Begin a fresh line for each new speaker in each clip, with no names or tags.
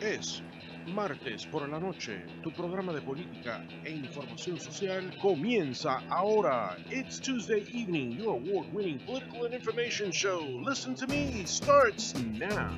Es martes por la noche. Tu programa de política e información social comienza ahora. It's Tuesday evening. Your award-winning political and information show. Listen to me starts now.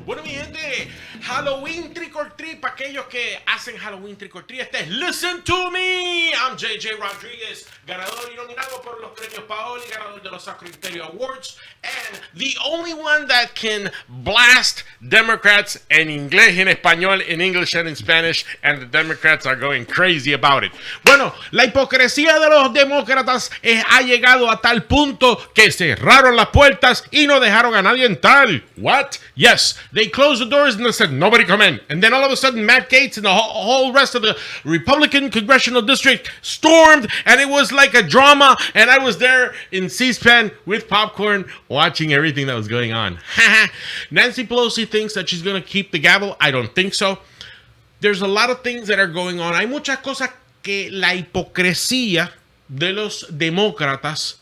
Bueno, mi gente, Halloween Trick or Treat, para aquellos que hacen Halloween Trick or Treat, este es Listen to Me. I'm J Rodríguez, ganador y nominado por los premios Paoli, ganador de los Sacro Imperio Awards, and the only one that can blast Democrats en inglés y en español, in English and in Spanish, and the Democrats are going crazy about it. Bueno, la hipocresía de los demócratas ha llegado a tal punto que cerraron las puertas y no dejaron a nadie entrar. What? Yes. They closed the doors and they said, nobody come in. And then all of a sudden, Matt Gaetz and the whole rest of the Republican Congressional District stormed, and it was like a drama. And I was there in C-SPAN with popcorn watching everything that was going on. Nancy Pelosi thinks that she's going to keep the gavel. I don't think so. There's a lot of things that are going on. Hay muchas cosas que la hipocresía de los demócratas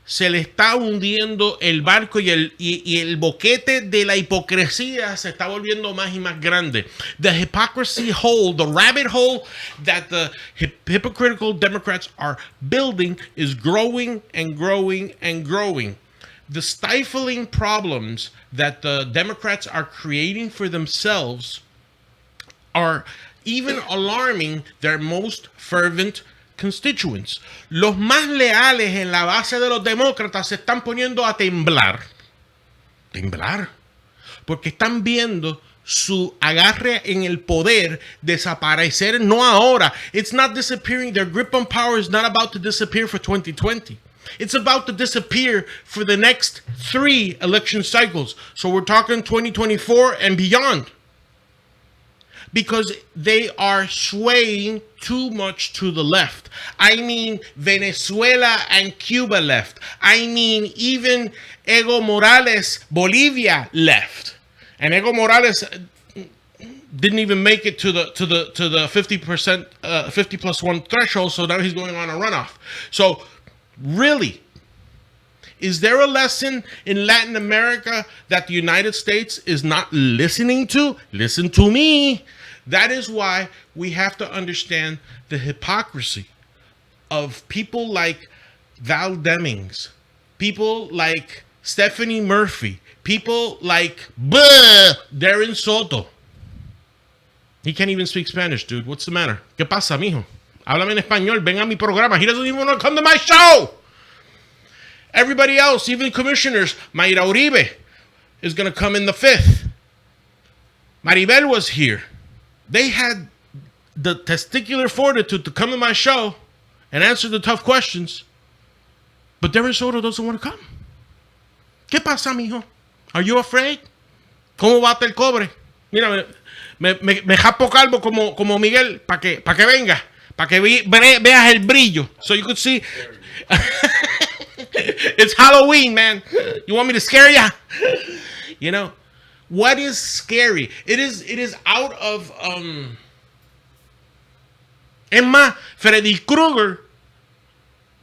se le está hundiendo el barco y el boquete de la hipocresía se está volviendo más y más grande. The hypocrisy hole, the rabbit hole that the hypocritical Democrats are building is growing and growing and growing. The stifling problems that the Democrats are creating for themselves are even alarming their most fervent constituents. Los más leales en la base de los demócratas se están poniendo a temblar. Temblar. Porque están viendo su agarre en el poder desaparecer. No ahora. It's not disappearing. Their grip on power is not about to disappear for 2020. It's about to disappear for the next 3 election cycles. So we're talking 2024 and beyond. Because they are swaying too much to the left. I mean, Venezuela and Cuba left. I mean, even Evo Morales, Bolivia left. And Evo Morales didn't even make it to the 50%, 50+1 threshold. So now he's going on a runoff. So really, is there a lesson in Latin America that the United States is not listening to? Listen to me. That is why we have to understand the hypocrisy of people like Val Demings, people like Stephanie Murphy, people like Darren Soto. He can't even speak Spanish, dude. What's the matter? ¿Qué pasa, mijo? Háblame en español. Ven a mi programa. He doesn't even want to come to my show. Everybody else, even commissioners, Mayra Uribe is going to come in the 5th. Maribel was here. They had the testicular fortitude to come to my show and answer the tough questions. But Darren Soto doesn't want to come. ¿Qué pasa, mijo? Are you afraid? ¿Cómo bate el cobre? Mira, me japo calvo como Miguel para que venga. Para que veas el brillo. So you could see. It's Halloween, man. You want me to scare ya? You know, what is scary? It is out of es más, Freddy Krueger,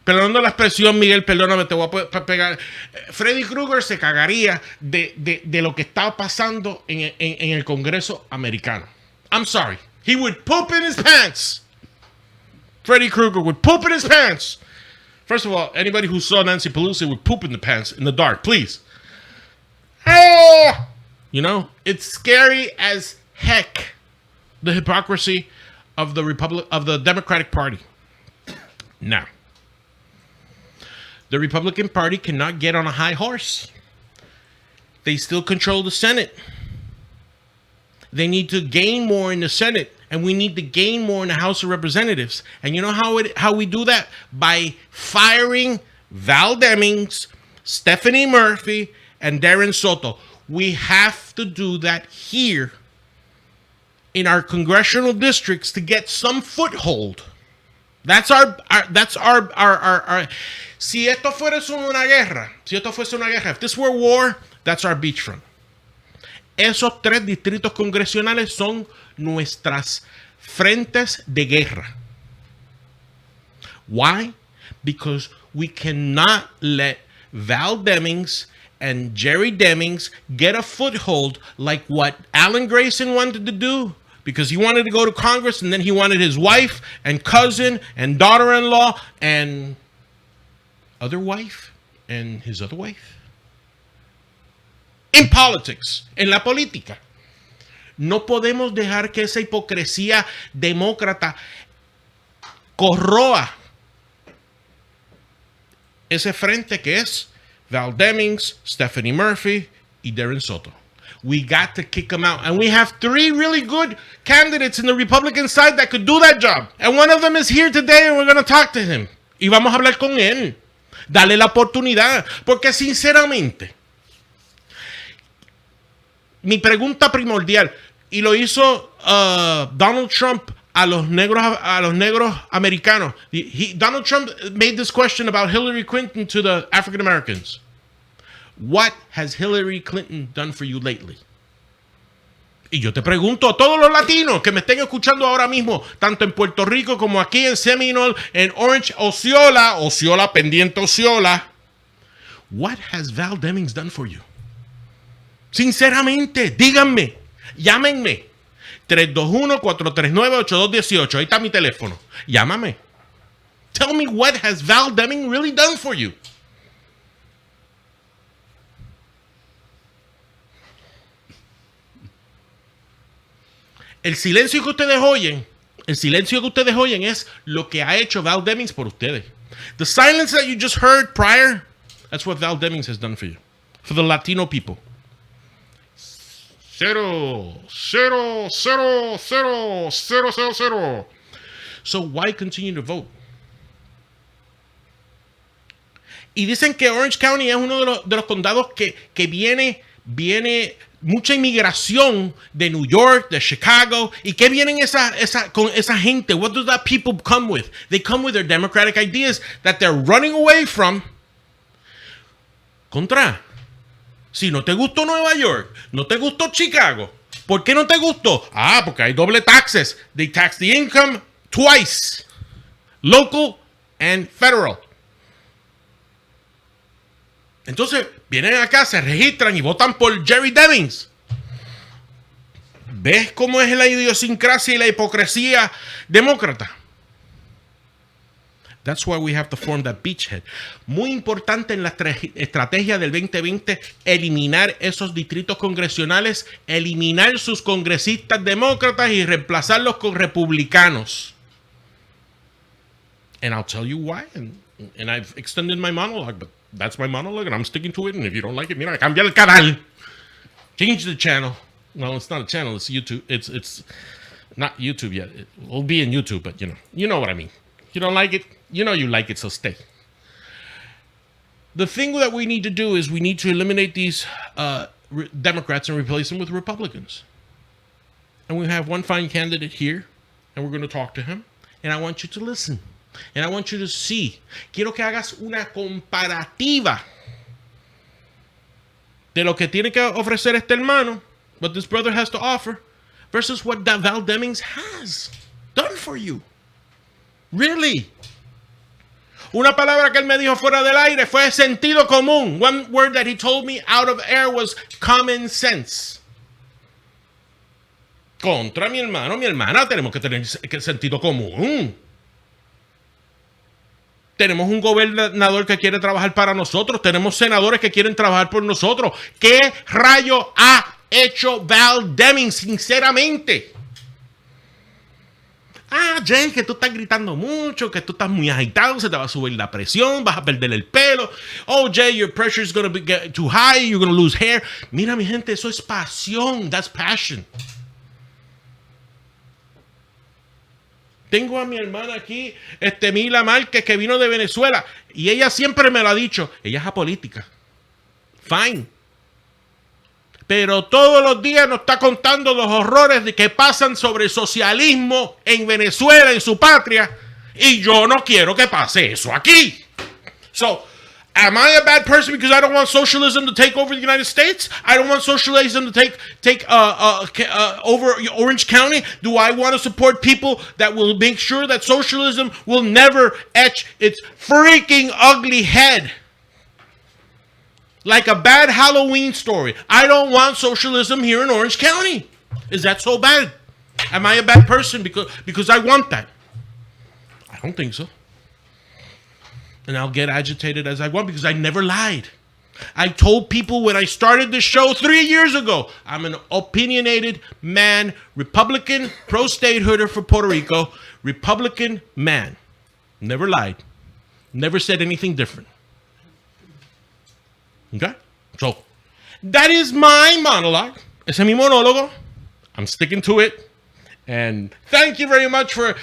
perdonando la expresión, Miguel, perdóname, te voy a pegar. Freddy Krueger se cagaría de lo que está pasando en el Congreso americano. I'm sorry. He would poop in his pants. Freddy Krueger would poop in his pants. First of all, anybody who saw Nancy Pelosi would poop in the pants in the dark, please. You know, it's scary as heck, the hypocrisy of the Democratic Party. Now, the Republican Party cannot get on a high horse. They still control the Senate. They need to gain more in the Senate, and we need to gain more in the House of Representatives. And you know how we do that? By firing Val Demings, Stephanie Murphy, and Darren Soto. We have to do that here in our congressional districts to get some foothold. That's our Si esto fuese una guerra, if this were war, that's our beachfront. Esos 3 distritos congresionales son nuestras frentes de guerra. Why? Because we cannot let Val Demings and Jerry Demings get a foothold like what Alan Grayson wanted to do, because he wanted to go to Congress, and then he wanted his wife and cousin and daughter-in-law and other wife and his other wife in politics, en la política. No podemos dejar que esa hipocresía demócrata corroa ese frente que es Val Demings, Stephanie Murphy y Darren Soto. We got to kick them out. And we have 3 really good candidates in the Republican side that could do that job. And one of them is here today, and we're going to talk to him. Y vamos a hablar con él. Dale la oportunidad. Porque sinceramente, mi pregunta primordial, y lo hizo Donald Trump a los negros americanos. Donald Trump made this question about Hillary Clinton to the African Americans. What has Hillary Clinton done for you lately? Y yo te pregunto a todos los latinos que me estén escuchando ahora mismo, tanto en Puerto Rico como aquí en Seminole, en Orange, Osceola, pendiente Osceola. What has Val Demings done for you? Sinceramente, díganme, llámenme. 321-439-8218. Ahí está mi teléfono. Llámame. Tell me, what has Val Demings really done for you? El silencio que ustedes oyen es lo que ha hecho Val Demings por ustedes. The silence that you just heard prior, that's what Val Demings has done for you. For the Latino people. 0, 0, 0, 0, 0, 0, 0. So why continue to vote? Y dicen que Orange County es uno de los condados que viene mucha inmigración de New York, de Chicago. ¿Y qué vienen con esa gente? What do that people come with? They come with their democratic ideas that they're running away from. Si no te gustó Nueva York, no te gustó Chicago, ¿por qué no te gustó? Porque hay doble taxes. They tax the income twice. Local and federal. Entonces, vienen acá, se registran y votan por Jerry Demings. ¿Ves cómo es la idiosincrasia y la hipocresía demócrata? That's why we have to form that beachhead. Muy importante en la estrategia del 2020, eliminar esos distritos congresionales, eliminar sus congresistas demócratas y reemplazarlos con republicanos. And I'll tell you why. And I've extended my monologue, but that's my monologue and I'm sticking to it. And if you don't like it, mira, cambia el canal. Change the channel. No, it's not a channel. It's YouTube. It's not YouTube yet. It will be in YouTube, but you know what I mean. You don't like it? You know you like it, so stay. The thing that we need to do is we need to eliminate these Democrats and replace them with Republicans. And we have one fine candidate here, and we're going to talk to him. And I want you to listen. And I want you to see. Quiero que hagas una comparativa de lo que tiene que ofrecer este hermano, what this brother has to offer, versus what Val Demings has done for you. Really? Una palabra que él me dijo fuera del aire fue sentido común. One word that he told me out of air was common sense. Contra mi hermana, tenemos que tener sentido común. Tenemos un gobernador que quiere trabajar para nosotros. Tenemos senadores que quieren trabajar por nosotros. ¿Qué rayo ha hecho Val Demings, sinceramente? Jay, que tú estás gritando mucho, que tú estás muy agitado, se te va a subir la presión, vas a perder el pelo. Oh, Jay, your pressure is going to get too high, you're going to lose hair. Mira, mi gente, eso es pasión. That's passion. Tengo a mi hermana aquí, Mila Márquez, que vino de Venezuela, y ella siempre me lo ha dicho, ella es apolítica. Fine. Pero todos los días nos está contando los horrores de que pasan sobre el socialismo en Venezuela, en su patria, y yo no quiero que pase eso aquí. So, am I a bad person because I don't want socialism to take over the United States? I don't want socialism to take over Orange County? Do I want to support people that will make sure that socialism will never etch its freaking ugly head Like a bad Halloween story. I don't want socialism here in Orange County. Is that so bad? Am I a bad person because I want that? I don't think so. And I'll get agitated as I want because I never lied. I told people when I started the show 3 years ago, I'm an opinionated man, Republican, pro-statehood for Puerto Rico, Republican man. Never lied. Never said anything different. Okay? So, that is my monologue. Ese es mi monólogo. I'm sticking to it. And thank you very much for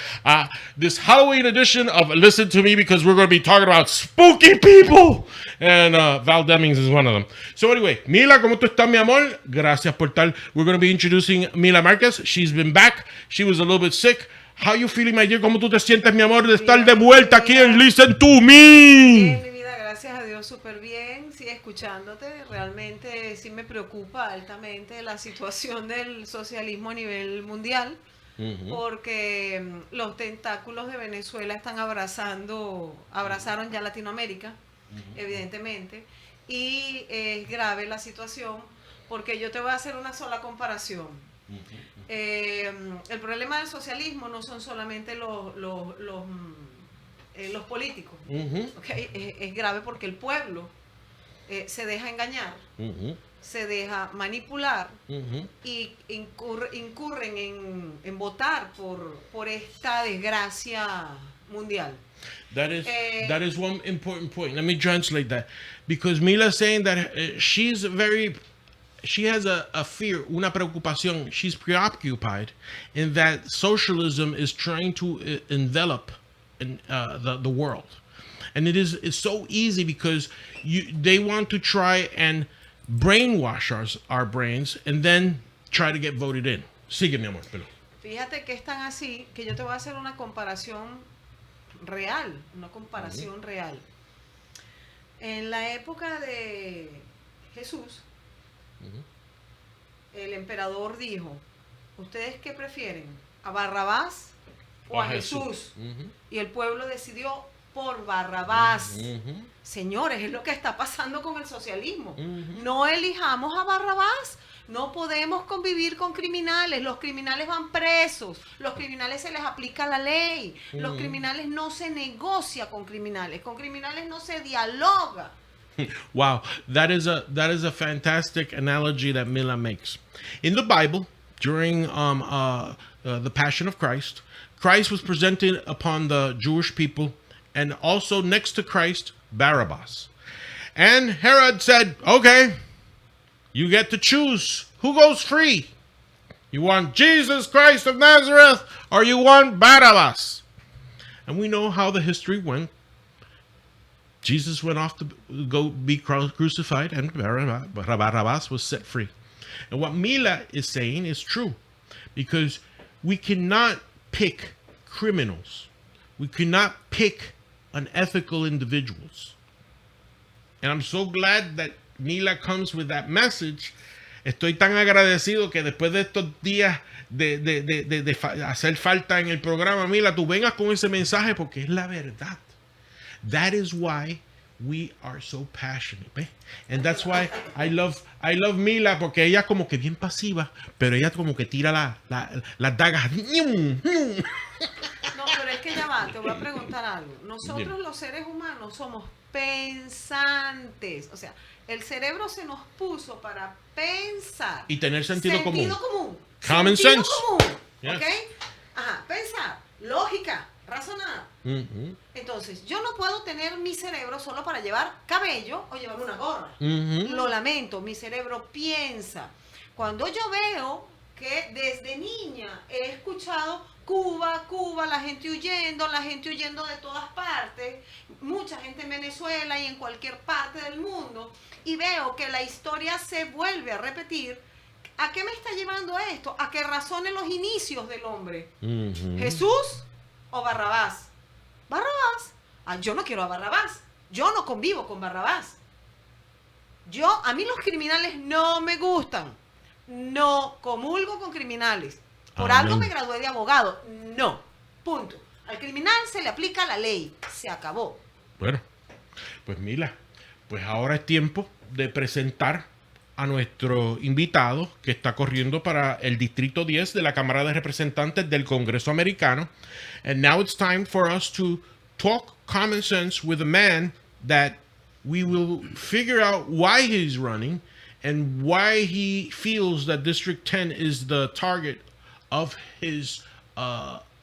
this Halloween edition of Listen to Me, because we're going to be talking about spooky people. And Val Demings is one of them. So anyway, Mila, ¿cómo tú estás, mi amor? Gracias por tal. We're going to be introducing Mila Márquez. She's been back. She was a little bit sick. How you feeling, my dear? ¿Cómo tú te sientes, mi amor, de estar de vuelta aquí en Listen to Me?
Bien, mi vida, gracias a Dios, súper bien. Sí, escuchándote, realmente sí me preocupa altamente la situación del socialismo a nivel mundial. Porque los tentáculos de Venezuela están abrazaron ya Latinoamérica, evidentemente, y es grave la situación, porque yo te voy a hacer una sola comparación. El problema del socialismo no son solamente los políticos, ¿okay? Es grave porque el pueblo se deja engañar, se deja manipular y incurren en votar por esta desgracia mundial.
That is one important point. Let me translate that. Because Mila is saying that she has a fear, una preocupación. She's preoccupied in that socialism is trying to envelop the world. And it's so easy because they want to try and brainwash our brains and then try to get voted in. Sigue, mi amor. Pero.
Fíjate que es tan así que yo te voy a hacer una comparación real, real. En la época de Jesús, el emperador dijo, ¿ustedes qué prefieren? ¿A Barrabás o a Jesús? Y el pueblo decidió por Barrabás. Señores, es lo que está pasando con el socialismo. No elijamos a Barrabás. No podemos convivir con criminales. Los criminales van presos. Los criminales se les aplica la ley. Los criminales no se negocia con criminales. Con criminales no se dialoga.
Wow, that is a fantastic analogy that Mila makes. In the Bible, during the Passion of Christ, Christ was presented upon the Jewish people, and also next to Christ, Barabbas. And Herod said, okay, you get to choose who goes free. You want Jesus Christ of Nazareth, or you want Barabbas? And we know how the history went. Jesus went off to go be crucified, and Barabbas was set free. And what Mila is saying is true, because we cannot pick criminals. We cannot pick unethical individuals. And I'm so glad that Mila comes with that message. Estoy tan agradecido que después de estos días de hacer falta en el programa, Mila, tú vengas con ese mensaje porque es la verdad. That is why we are so passionate. ¿Ves? And that's why I love Mila, porque ella como que bien pasiva, pero ella como que tira las dagas.
No, pero es que ya va, te voy a preguntar algo. Nosotros los seres humanos somos pensantes. O sea, el cerebro se nos puso para pensar.
Y tener sentido común.
Common
sense.
Común.
Yes.
¿Ok? Ajá, pensar, lógica, razonar. Entonces, yo no puedo tener mi cerebro solo para llevar cabello o llevar una gorra. Lo lamento, mi cerebro piensa. Cuando yo veo que desde niña he escuchado Cuba, la gente huyendo de todas partes, mucha gente en Venezuela y en cualquier parte del mundo, y veo que la historia se vuelve a repetir, ¿a qué me está llevando esto? A que razone los inicios del hombre. ¿Jesús o Barrabás? Barrabás. Yo no quiero a Barrabás. Yo no convivo con Barrabás. A mí los criminales no me gustan. No comulgo con criminales. Por algo me gradué de abogado. No. Punto. Al criminal se le aplica la ley. Se acabó.
Bueno, pues Mila, pues ahora es tiempo de presentar a nuestro invitado que está corriendo para el Distrito 10 de la Cámara de Representantes del Congreso Americano. And now it's time for us to talk common sense with a man that we will figure out why he's running and why he feels that District 10 is the target of his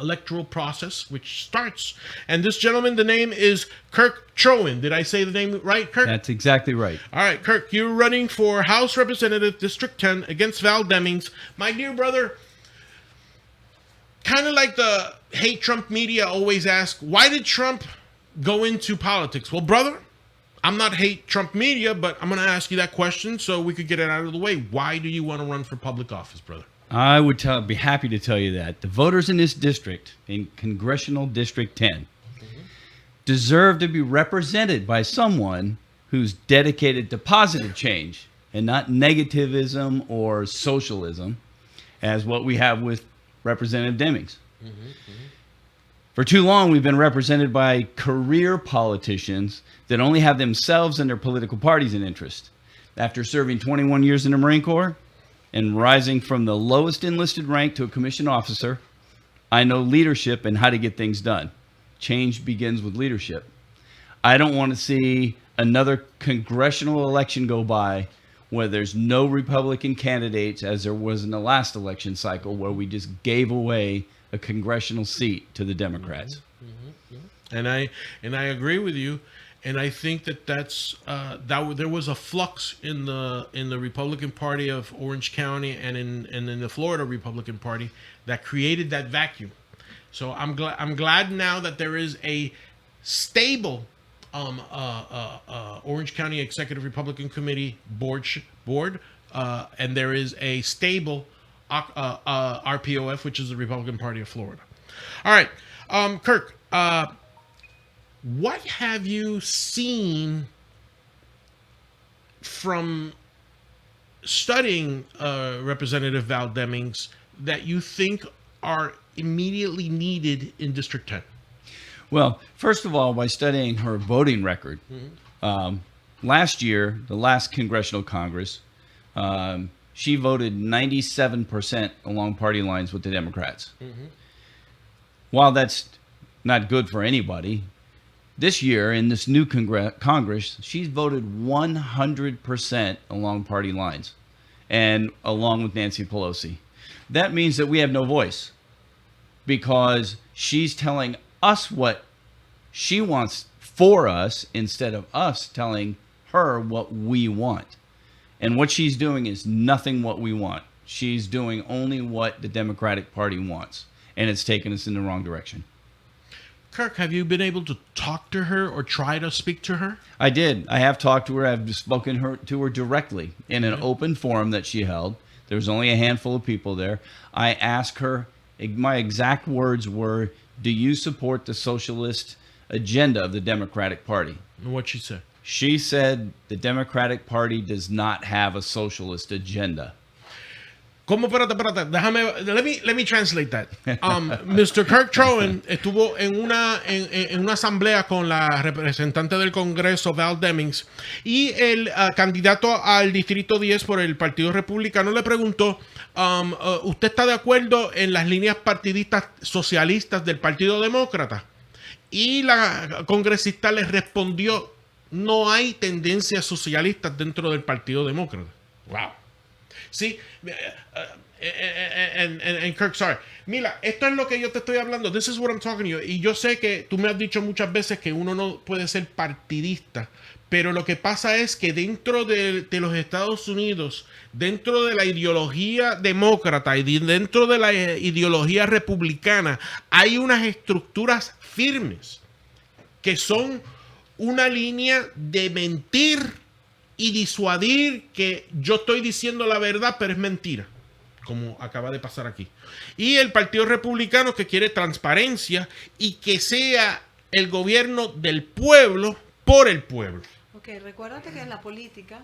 electoral process, which starts. And this gentleman, the name is Kirk Troen. Did I say the name right, Kirk?
That's exactly right.
All right, Kirk, you're running for House Representative District 10 against Val Demings. My dear brother, kind of like the hate Trump media always ask, why did Trump go into politics? Well, brother, I'm not hate Trump media, but I'm going to ask you that question so we could get it out of the way. Why do you want to run for public office, brother?
I would be happy to tell you that. The voters in this district, in Congressional District 10, deserve to be represented by someone who's dedicated to positive change and not negativism or socialism, as what we have with Representative Demings. For too long, we've been represented by career politicians that only have themselves and their political parties in interest. After serving 21 years in the Marine Corps and rising from the lowest enlisted rank to a commissioned officer, I know leadership and how to get things done. Change begins with leadership. I don't want to see another congressional election go by where there's no Republican candidates, as there was in the last election cycle, where we just gave away a congressional seat to the Democrats.
And I agree with you. And I think that's there was a flux in the Republican Party of Orange County and in the Florida Republican Party that created that vacuum. So I'm glad now that there is a stable Orange County Executive Republican Committee board, and there is a stable RPOF, which is the Republican Party of Florida. All right, Kirk. What have you seen from studying Representative Val Demings that you think are immediately needed in District 10?
Well, first of all, by studying her voting record. Last year, the last Congressional Congress, she voted 97% along party lines with the Democrats. While that's not good for anybody, this year, in this new Congress, she's voted 100% along party lines and along with Nancy Pelosi. That means that we have no voice because she's telling us what she wants for us instead of us telling her what we want. And what she's doing is nothing what we want. She's doing only what the Democratic Party wants, and it's taken us in the wrong direction.
Kirk, have you been able to talk to her or try to speak to her?
I did. I have talked to her. I've spoken to her directly in an open forum that she held. There was only a handful of people there. I asked her, my exact words were, do you support the socialist agenda of the Democratic Party?
And what'd she say?
She said the Democratic Party does not have a socialist agenda.
¿Cómo? Espérate. Let me translate that. Mr. Kirk Troen estuvo en una asamblea con la representante del Congreso, Val Demings, y el candidato al Distrito 10 por el Partido Republicano le preguntó, ¿usted está de acuerdo en las líneas partidistas socialistas del Partido Demócrata? Y la congresista le respondió, no hay tendencias socialistas dentro del Partido Demócrata. Wow. Sí, and Kirk, sorry. Mila, esto es lo que yo te estoy hablando. This is what I'm talking to you. Y yo sé que tú me has dicho muchas veces que uno no puede ser partidista, pero lo que pasa es que dentro de los Estados Unidos, dentro de la ideología demócrata y dentro de la ideología republicana, hay unas estructuras firmes que son una línea de mentir y disuadir que yo estoy diciendo la verdad, pero es mentira, como acaba de pasar aquí. Y el Partido Republicano que quiere transparencia y que sea el gobierno del pueblo por el pueblo.
Ok, recuérdate que en la política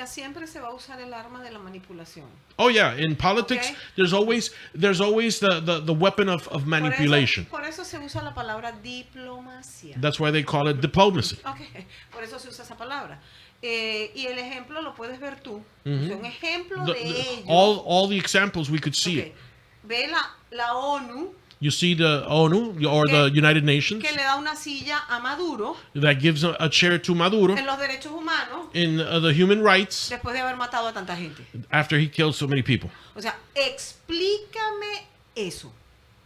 siempre se va a usar el arma de la manipulación.
Oh yeah, in politics, okay. there's always the weapon of manipulation.
Por eso se usa la palabra diplomacia.
That's why they call it diplomacy.
Okay, por eso se usa esa palabra. Y el ejemplo lo puedes ver tú. O sea, un ejemplo de ello.
All the examples we could see
Ok.
it.
Ve la ONU
You see the ONU or the United Nations
que le da una silla a Maduro
that gives a chair to Maduro
en los derechos humanos
in the human rights
después de haber matado a tanta gente.
after he killed so many people.
O sea, explícame eso.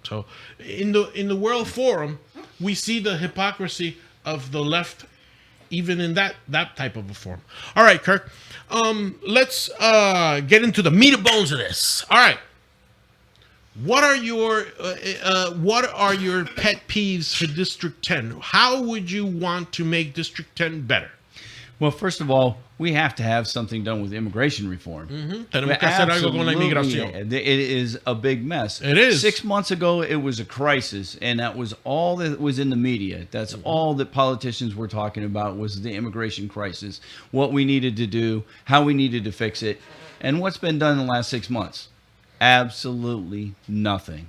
So in the World Forum, we see the hypocrisy of the left, even in that type of a form. All right, Kirk. Let's get into the meat and bones of this. All right. What are your pet peeves for District 10? How would you want to make District 10 better?
Well, first of all, we have to have something done with immigration reform.
Tenemos que hacer algo con la inmigración.
It is a big mess.
It is.
6 months ago, it was a crisis, and that was all that was in the media. That's all that politicians were talking about was the immigration crisis, what we needed to do, how we needed to fix it, and what's been done in the last 6 months. Absolutely nothing.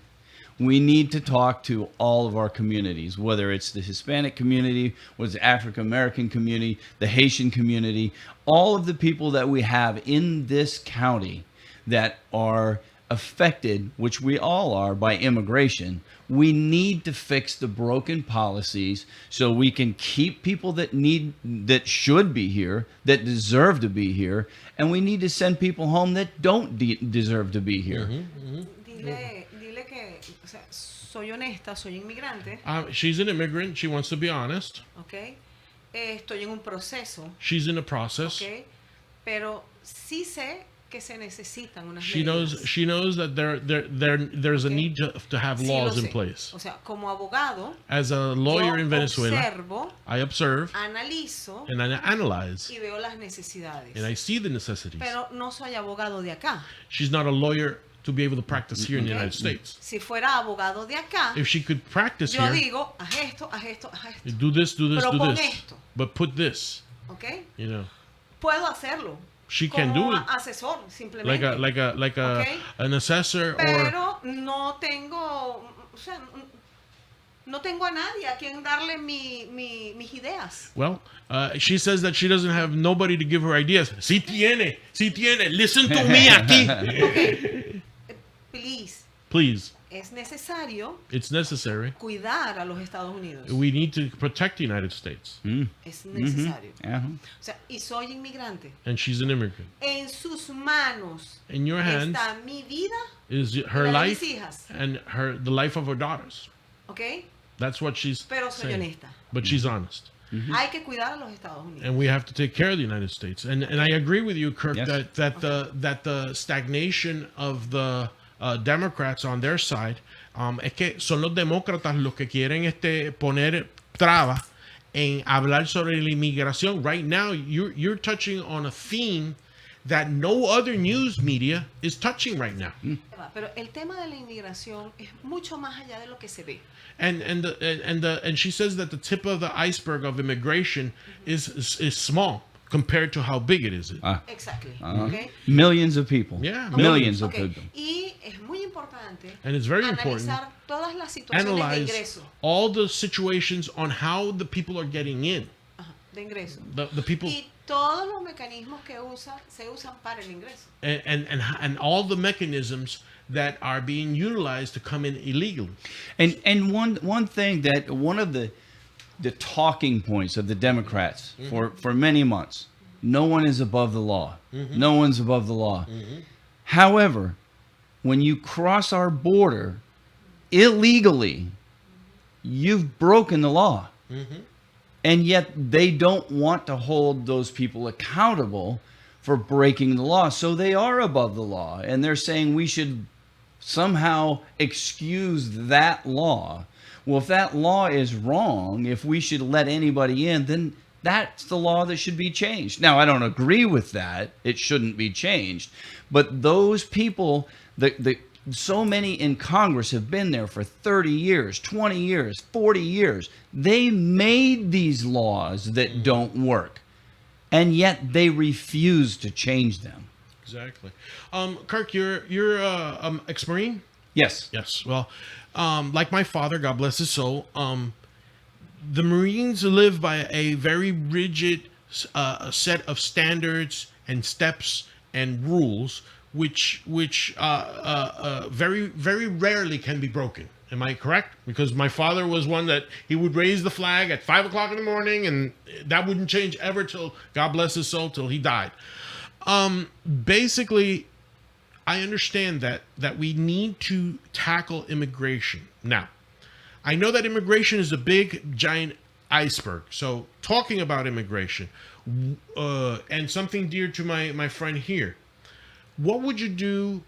We need to talk to all of our communities, whether it's the Hispanic community, whether it's the African American community, the Haitian community, all of the people that we have in this county that are affected, which we all are, by immigration. We need to fix the broken policies so we can keep people that should be here, that deserve to be here, and we need to send people home that don't deserve to be here.
Dile que, o sea, soy honesta, soy inmigrante,
She's an immigrant. She wants to be honest.
¿ok? Estoy en un proceso,
She's in a process.
¿ok? Pero sí sé que se necesitan unas
She
medidas.
knows that there's a
Okay.
need to have
Sí lo
laws in
sé.
place.
O sea, como abogado,
As a lawyer
yo
in Venezuela,
observo,
I observe
analizo
and I analyze
y veo las necesidades.
and I see the necessities.
Pero no soy abogado de acá.
She's not a lawyer to be able to practice here in the
Okay.
United States.
Si fuera abogado de acá,
If she could practice
yo
here,
digo, haz esto, haz esto, haz esto.
do this, do this, do
Propon
this,
esto.
but put this.
¿Ok?
You know,
Puedo hacerlo.
she can
Como
do it
asesor, simplemente.
like a
Okay.
an assessor or
Pero no tengo, o sea, no tengo a nadie a quien darle mis ideas.
well. She says that she doesn't have nobody to give her ideas. Sí tiene. Listen to me aquí.
Please,
Please,
es necesario
it's necessary.
cuidar a los Estados Unidos.
We need to protect the United States.
Es necesario.
Uh-huh.
O sea, y soy inmigrante.
And she's an immigrant.
En sus manos
In your hands
está mi vida
is
y
her
la de mis
life
hijas.
and the life of her daughters.
¿Ok?
That's what she's
Pero soy
saying.
honesta.
But she's honest.
Hay que cuidar a los Estados Unidos.
And we have to take care of the United States. And I agree with you, Kirk,
Yes.
that the stagnation of the Democrats on their side, es que son los demócratas los que quieren poner trabas en hablar sobre la inmigración. Right now, you're touching on a theme that no other news media is touching right now.
Pero el tema de la inmigración es mucho más allá de lo que se ve.
And she says that the tip of the iceberg of immigration is small compared to how big it is.
Exactly.
Uh-huh.
¿Ok?
Millions of people.
Yeah,
Millions of
Ok.
people.
Y es muy importante
And it's very important.
analizar todas las situaciones de
Analyze
ingreso.
all the situations on how the people are getting in.
Ajá, de ingreso.
The people
Y todos los mecanismos que se usan para el ingreso.
and all the mechanisms that are being utilized to come in illegally.
And one thing that one of the talking points of the Democrats for many months, no one is above the law. No one's above the law. However, when you cross our border illegally, you've broken the law. And yet they don't want to hold those people accountable for breaking the law. So they are above the law. And they're saying we should somehow excuse that law. Well, if that law is wrong, if we should let anybody in, then that's the law that should be changed. Now, I don't agree with that. It shouldn't be changed. But those people, so many in Congress have been there for 30 years, 20 years, 40 years. They made these laws that don't work. And yet they refuse to change them.
Exactly. Kirk, you're ex-Marine?
Yes.
Yes. Well, like my father, God bless his soul, the Marines live by a very rigid a set of standards and steps and rules which very, very rarely can be broken. Am I correct? Because my father was one that he would raise the flag at 5 o'clock in the morning, and that wouldn't change ever till, God bless his soul, till he died. Basically, I understand that we need to tackle immigration. Now, I know that immigration is a big, giant iceberg. So talking about immigration, and something dear to my friend here, what would you do?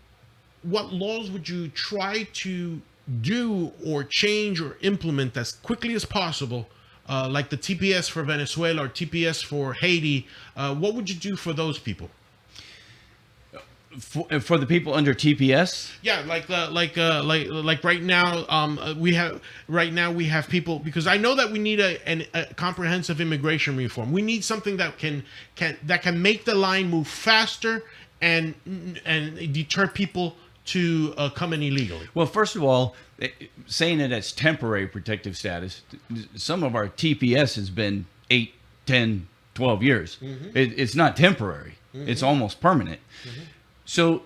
What laws would you try to do or change or implement as quickly as possible, like the TPS for Venezuela or TPS for Haiti? What would you do for those people?
For the people under TPS?
Yeah, like right now, we have people, because I know that we need a comprehensive immigration reform. We need something that can make the line move faster and deter people to come in illegally.
Well, first of all, saying that it's temporary protective status, some of our TPS has been 8, 10, 12 years. Mm-hmm. It's not temporary. Mm-hmm. It's almost permanent. Mm-hmm. So,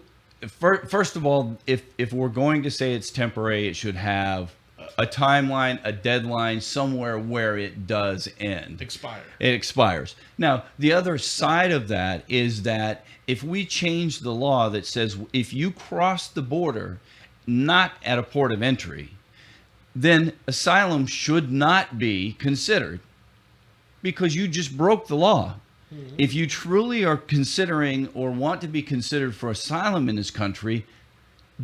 first of all, if we're going to say it's temporary, it should have a timeline, a deadline, somewhere where it does end. It expires. Now, the other side of that is that if we change the law that says if you cross the border not at a port of entry, then asylum should not be considered because you just broke the law. Mm-hmm. If you truly are considering or want to be considered for asylum in this country,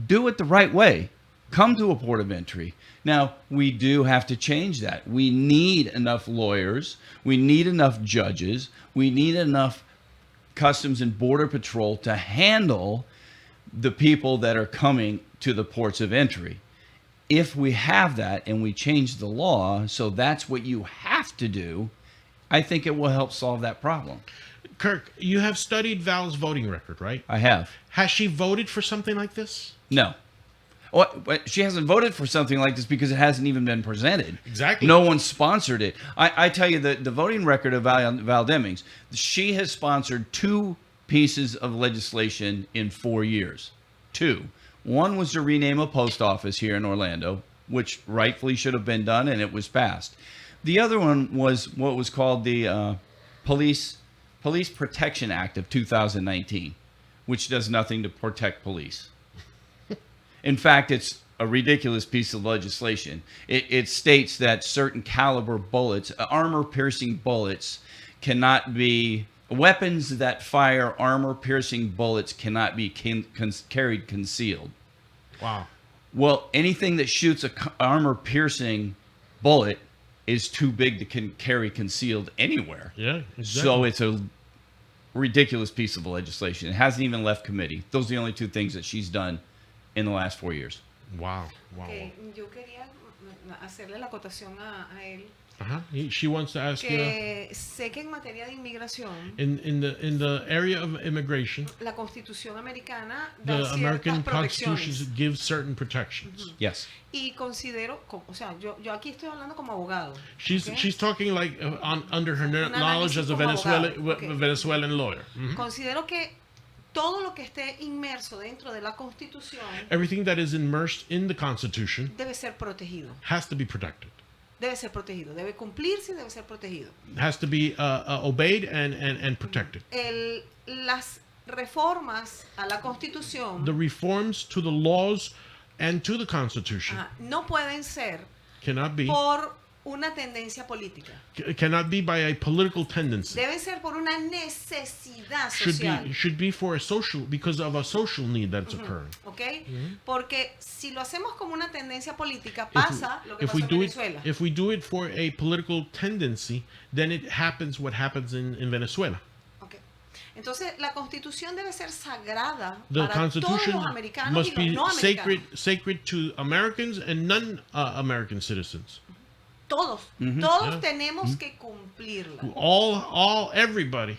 do it the right way. Come to a port of entry. Now, we do have to change that. We need enough lawyers. We need enough judges. We need enough Customs and Border Patrol to handle the people that are coming to the ports of entry. If we have that and we change the law, so that's what you have to do, I think it will help solve that problem.
Kirk, you have studied Val's voting record, right?
I have.
Has she voted for something like this?
No. But she hasn't voted for something like this because it hasn't even been presented.
Exactly.
No one sponsored it. I tell you, the voting record of Val Demings, she has sponsored 2 pieces of legislation in 4 years. 2. One was to rename a post office here in Orlando, which rightfully should have been done, and it was passed. The other one was what was called the Police Protection Act of 2019, which does nothing to protect police. In fact, it's a ridiculous piece of legislation. It states that certain caliber bullets, armor-piercing bullets, cannot be... Weapons that fire armor-piercing bullets cannot be carried concealed.
Wow.
Well, anything that shoots an armor-piercing bullet is too big to carry concealed anywhere.
Yeah, exactly.
So it's a ridiculous piece of legislation. It hasn't even left committee. Those are the only 2 things that she's done in the last 4 years.
Wow.
Yo quería hacerle la acotación a él.
She wants to ask you.
Sé que en materia de inmigración,
In the area of immigration,
la Constitución americana da
the American
ciertas
Constitution
protecciones.
gives certain protections.
Mm-hmm. Yes.
Y considero, o sea, yo aquí estoy hablando como abogado.
She's talking like under her knowledge as a Venezuelan lawyer. Mm-hmm.
Considero que todo lo que esté inmerso dentro de la Constitución,
everything that is immersed in the Constitution,
debe ser protegido.
Has to be protected.
Debe ser protegido, debe cumplirse y debe ser protegido.
Has to be obeyed and protected.
Las reformas a la Constitución,
the reforms to the laws and to the Constitution,
no pueden ser
cannot be
por una tendencia política.
Cannot be by a political tendency.
Debe ser por una necesidad social.
Should be for a social, because of a social need that's occurring.
Okay? Porque si lo hacemos como una tendencia política, pasa lo que pasó en Venezuela.
If we do it for a political tendency, then it happens what happens in Venezuela.
Okay. Entonces, la Constitución debe ser sagrada
The
para
Constitution
todos los americanos
must
y los
be
no americanos.
sacred to Americans and non-American citizens.
Todos tenemos que cumplirla.
Everybody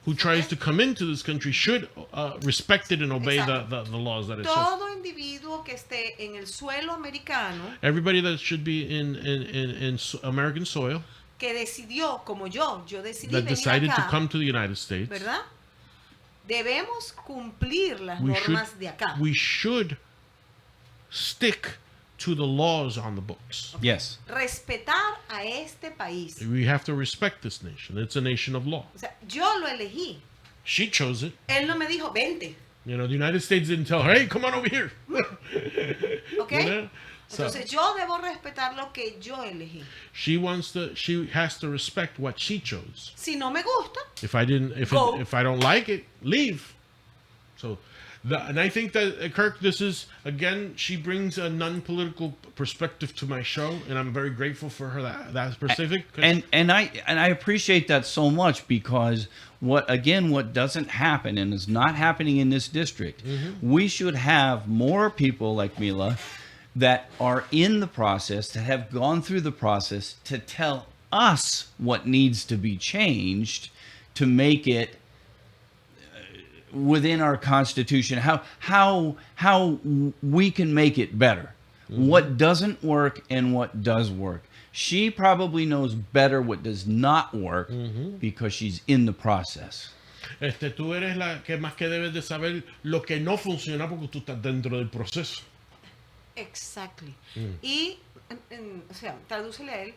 who tries to come into this country should respect it and obey the laws that it says.
Todo individuo que esté en el suelo americano,
everybody that should be in American soil,
que decidió, como yo decidí
that
venir
decided to
acá,
come to the United States,
¿verdad? Debemos cumplir las
we
normas de acá.
should stick to the laws on the books.
Yes.
Respetar a este país.
We have to respect this nation. It's a nation of law.
O sea, yo lo elegí.
She chose it.
Él no me dijo, vente.
You know, the United States didn't tell her, hey, come on over here.
¿Ok?
You know? So
Entonces yo debo respetar lo que yo elegí.
she has to respect what she chose.
Si no me gusta,
If
Go.
I don't like it, leave. So, and I think that Kirk, this is again, she brings a non-political perspective to my show, and I'm very grateful for her that specific.
And I appreciate that so much, because what doesn't happen and is not happening in this district, we should have more people like Mila that are in the process, that have gone through the process, to tell us what needs to be changed to make it within our Constitution, how we can make it better, what doesn't work and what does work. She probably knows better what does not work because she's in the process.
Tú eres la que más que debes de saber lo que no funciona porque tú estás dentro del proceso.
exactly. Y, o sea, tradúcele a él,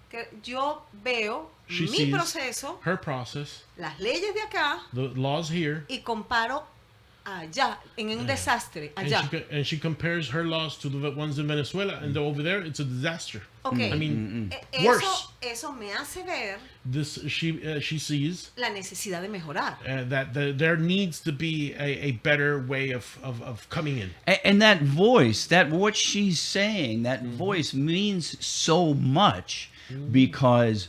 que yo veo
She
mi
sees
proceso,
her process,
las leyes de acá,
the laws here,
y comparo allá, en un desastre, allá.
and she compares her laws to the ones in Venezuela, and over there it's a disaster.
Okay.
I mean,
Eso, eso me hace ver
she sees
la necesidad de mejorar.
that there needs to be a better way of coming in.
And that voice, that what she's saying, that voice means so much, because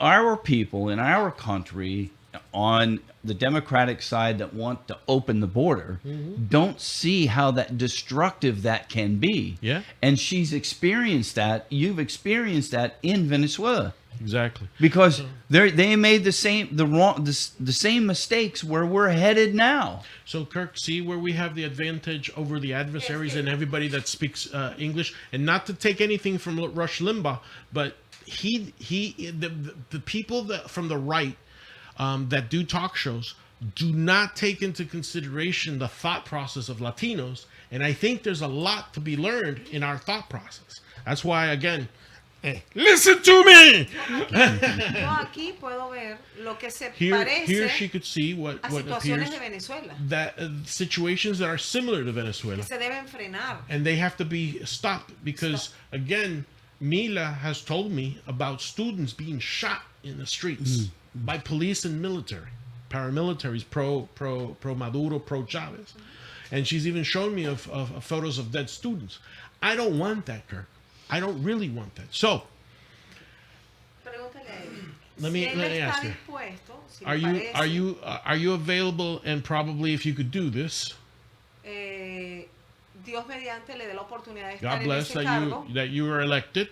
our people in our country on the Democratic side that want to open the border don't see how that destructive that can be.
Yeah.
And she's experienced that. You've experienced that in Venezuela.
Exactly.
Because they made the same mistakes where we're headed now.
So Kirk, see where we have the advantage over the adversaries and everybody that speaks English, and not to take anything from Rush Limbaugh, but the people that from the right that do talk shows do not take into consideration the thought process of Latinos, and I think there's a lot to be learned in our thought process. That's why, again, listen to me.
Yo aquí puedo ver lo que se
Here
parece
she could see what
a
appears
situaciones de Venezuela,
that situations that are similar to Venezuela,
que se deben frenar.
and they have to be stopped because again, Mila has told me about students being shot in the streets by police and military, paramilitaries, pro Maduro, pro Chavez, and she's even shown me of photos of dead students. I don't want that, Kirk. I don't really want that. So
Pregúntale a él.
let me ask you:
Si
Are you available? And probably, if you could do this,
Dios mediante le dé la oportunidad de estar
God
en
bless
ese cargo,
that you were elected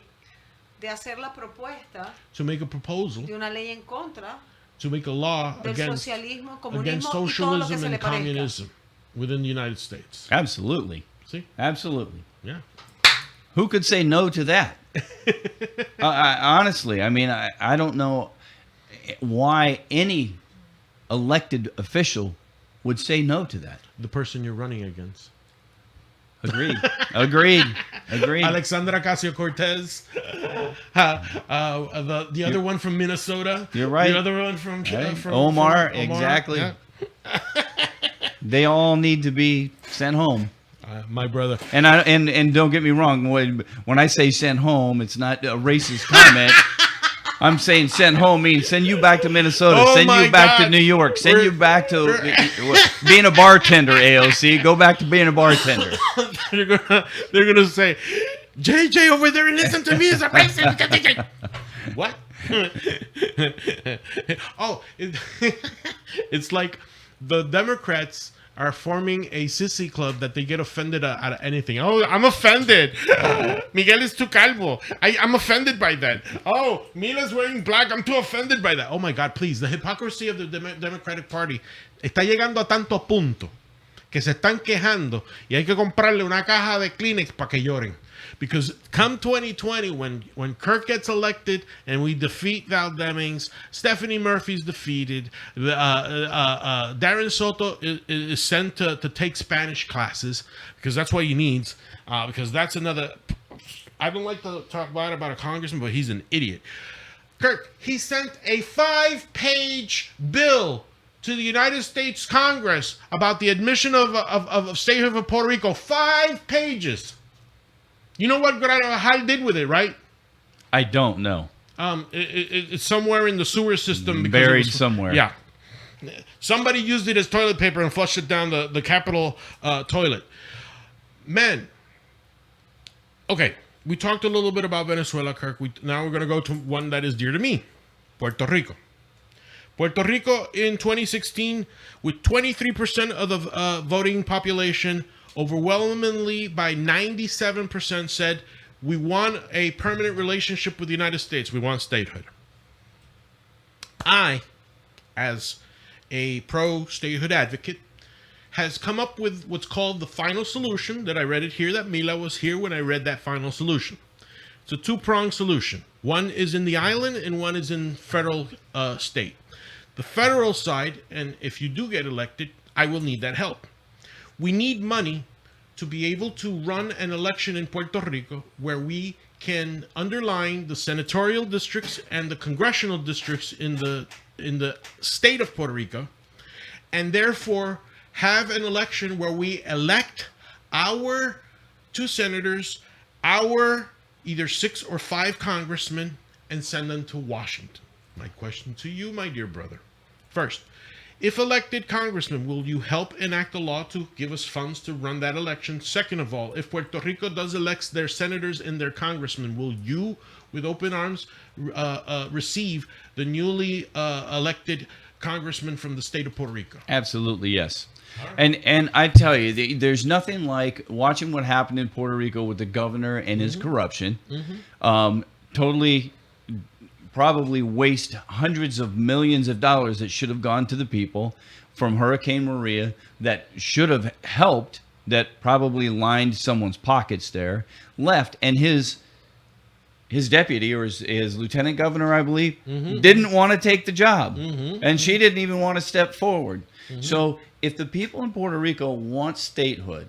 de hacer la propuesta
to make a proposal,
de una ley en contra
to make a law
del
against
socialismo,
against
comunismo y todo lo que
socialism
se le
and
parezca.
communism within the United States.
Absolutely.
See?
Absolutely.
Yeah.
Who could say no to that? Honestly, I mean, I don't know why any elected official would say no to that.
The person you're running against.
Agreed. Agreed.
Alexandra Ocasio-Cortez. The other one from Minnesota.
You're right.
The other one from
Omar.
Omar.
Exactly.
Yeah.
They all need to be sent home.
My brother.
And don't get me wrong. When I say sent home, it's not a racist comment. I'm saying send home means send you back to Minnesota, send you back to New York, send you back to being a bartender, AOC. Go back to being a bartender.
They're gonna say, JJ over there and listen to me is a racist. What? It's like the Democrats are forming a sissy club that they get offended at anything. Oh, I'm offended. Miguel is too calvo. I'm offended by that. Oh, Mila's wearing black. I'm too offended by that. Oh my God, please. The hypocrisy of the Democratic Party está llegando a tanto punto
que se están quejando y hay que comprarle una caja de Kleenex para que lloren. Because come 2020, when Kirk gets elected and we defeat Val Demings, Stephanie Murphy's defeated, Darren Soto is sent to take Spanish classes because that's what he needs. Because that's another. I don't like to talk about a congressman, but he's an idiot. Kirk, he sent a 5-page bill to the United States Congress about the admission of statehood of Puerto Rico. 5 pages. You know what Hal did with it, right?
I don't know.
It's somewhere in the sewer system.
Buried somewhere.
Yeah. Somebody used it as toilet paper and flushed it down the Capitol toilet. Man. Okay. We talked a little bit about Venezuela, Kirk. Now we're going to go to one that is dear to me. Puerto Rico. Puerto Rico in 2016, with 23% of the voting population, overwhelmingly by 97% said, we want a permanent relationship with the United States. We want statehood. I, as a pro-statehood advocate, has come up with what's called the final solution, that I read it here, that Mila was here when I read that final solution. It's a 2-pronged solution. One is in the island and one is in federal state. The federal side, and if you do get elected, I will need that help. We need money to be able to run an election in Puerto Rico where we can underline the senatorial districts and the congressional districts in the state of Puerto Rico, and therefore have an election where we elect our 2 senators, our either 6 or 5 congressmen, and send them to Washington. My question to you, my dear brother. First, if elected congressman, will you help enact a law to give us funds to run that election? Second of all, if Puerto Rico does elect their senators and their congressmen, will you, with open arms, receive the newly elected congressman from the state of Puerto Rico?
Absolutely, yes. Right. And I tell you, there's nothing like watching what happened in Puerto Rico with the governor and his corruption. Totally, probably waste hundreds of millions of dollars that should have gone to the people from Hurricane Maria, that should have helped, that probably lined someone's pockets there, left, and his deputy, or his lieutenant governor, I believe, didn't want to take the job. And she didn't even want to step forward. So if the people in Puerto Rico want statehood,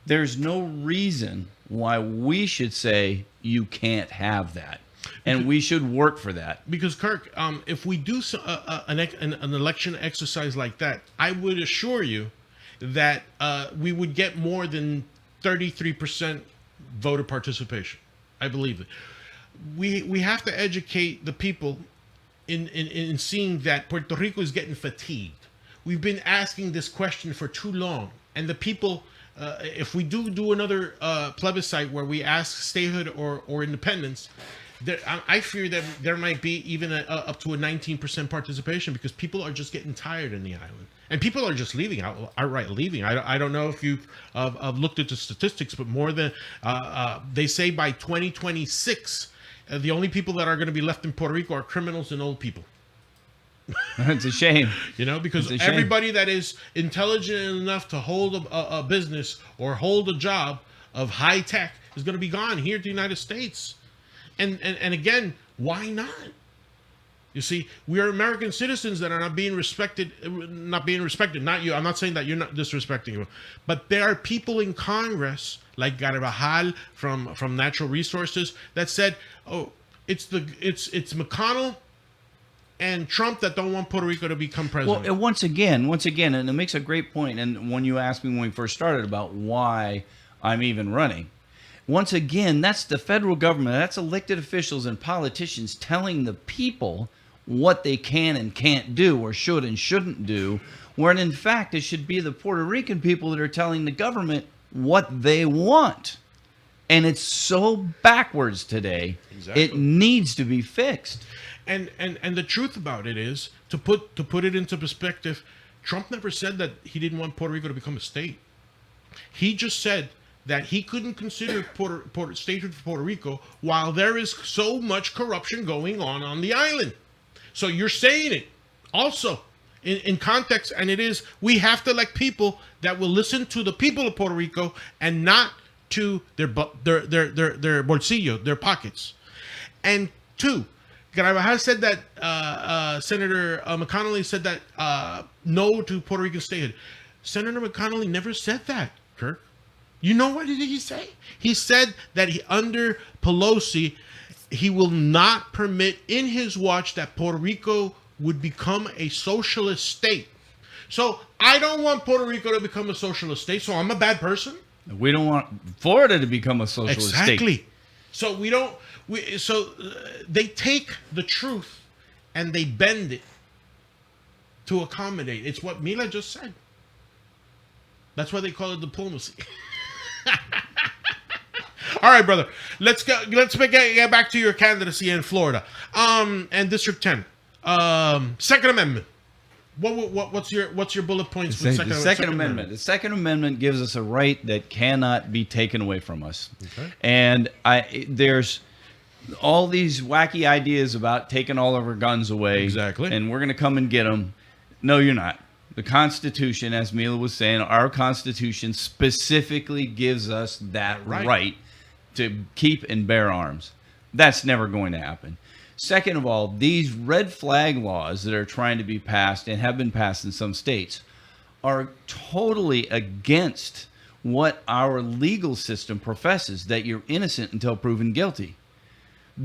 there's no reason why we should say you can't have that. And we should work for that. Because,
Kirk, if we do an election exercise like that, I would assure you that we would get more than 33% voter participation. I believe it. We have to educate the people in seeing that Puerto Rico is getting fatigued. We've been asking this question for too long. And the people, if we do another plebiscite where we ask statehood or independence, I fear that there might be even up to a 19% participation, because people are just getting tired in the island. And people are just leaving, outright leaving. I don't know if you've looked at the statistics, but more than, they say by 2026, the only people that are going to be left in Puerto Rico are criminals and old people.
It's a shame.
You know, because everybody that is intelligent enough to hold a business or hold a job of high tech is going to be gone here to the United States. And again, why not? You see, we are American citizens that are not being respected. Not you. I'm not saying that you're not disrespecting you, but there are people in Congress like Carvajal from Natural Resources that said, "Oh, it's McConnell and Trump that don't want Puerto Rico to become president."
Well, once again, and it makes a great point. And when you asked me when we first started about why I'm even running, once again, that's the federal government, that's elected officials and politicians telling the people what they can and can't do, or should and shouldn't do, when in fact it should be the Puerto Rican people that are telling the government what they want. And it's so backwards today. Exactly. It needs to be fixed.
And the truth about it is, to put it into perspective, Trump never said that he didn't want Puerto Rico to become a state. He just said that he couldn't consider statehood for Puerto Rico while there is so much corruption going on the island. So you're saying it also. in context, and it is, we have to elect people that will listen to the people of Puerto Rico and not to their bolsillo, their pockets. And two, Carvajal said that Senator McConnell said that no to Puerto Rican statehood. Senator McConnell never said that, Kirk. You know what did he say? He said that under Pelosi, he will not permit in his watch that Puerto Rico would become a socialist state. So I don't want Puerto Rico to become a socialist state, so I'm a bad person?
We don't want Florida to become a socialist state.
Exactly. So they take the truth and they bend it to accommodate. It's what Mila just said. That's why they call it diplomacy. All right, brother. Let's get back to your candidacy in Florida. And District 10. Second Amendment. What's your bullet points for the Second Amendment?
The Second Amendment gives us a right that cannot be taken away from us.
Okay.
And there's all these wacky ideas about taking all of our guns away.
Exactly.
And we're going to come and get them. No, you're not. The Constitution, as Mila was saying, our Constitution specifically gives us that right to keep and bear arms. That's never going to happen. Second of all, these red flag laws that are trying to be passed and have been passed in some states are totally against what our legal system professes, that you're innocent until proven guilty.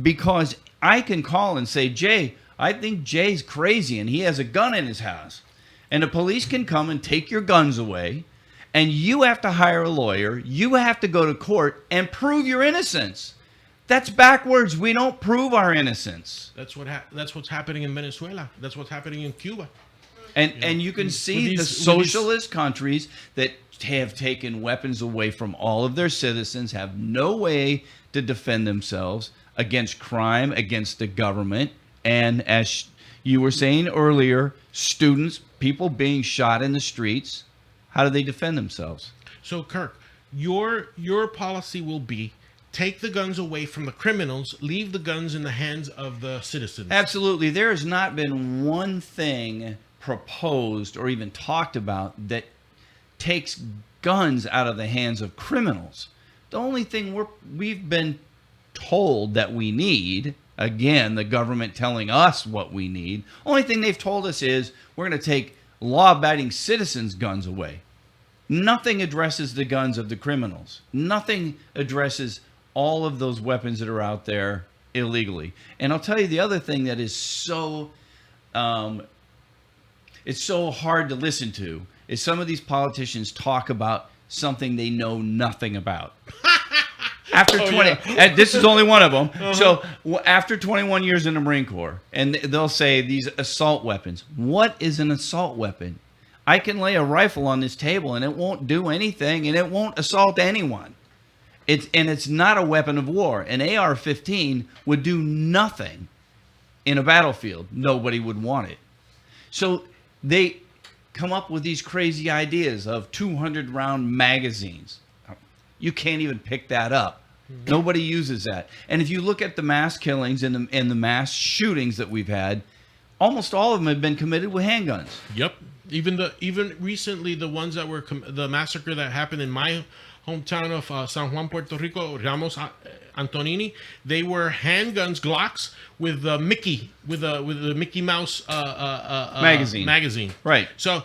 Because I can call and say, Jay, I think Jay's crazy and he has a gun in his house. And the police can come and take your guns away, and you have to hire a lawyer. You have to go to court and prove your innocence. That's backwards. We don't prove our innocence.
That's what's happening in Venezuela. That's what's happening in Cuba.
And you can see the socialist countries that have taken weapons away from all of their citizens, have no way to defend themselves against crime, against the government, and as you were saying earlier, students, people being shot in the streets. How do they defend themselves?
So, Kirk, your policy will be take the guns away from the criminals, leave the guns in the hands of the citizens.
Absolutely. There has not been one thing proposed or even talked about that takes guns out of the hands of criminals. The only thing we've been told that we need, again, the government telling us what we need, only thing they've told us is we're going to take law-abiding citizens' guns away. Nothing addresses the guns of the criminals. Nothing addresses all of those weapons that are out there illegally. And I'll tell you the other thing that is so it's so hard to listen to is some of these politicians talk about something they know nothing about. After 20, and this is only one of them. So after 21 years in the Marine Corps, and they'll say these assault weapons. What is an assault weapon? I can lay a rifle on this table and it won't do anything and it won't assault anyone. It's not a weapon of war. An AR-15 would do nothing in a battlefield. Nobody would want it. So they come up with these crazy ideas of 200-round magazines. You can't even pick that up. Mm-hmm. Nobody uses that. And if you look at the mass killings and the mass shootings that we've had, almost all of them have been committed with handguns.
Yep. Even recently, the ones that were the massacre that happened in my hometown of San Juan, Puerto Rico, Ramos Antonini, they were handguns, Glocks with the Mickey Mouse magazine.
Right.
So.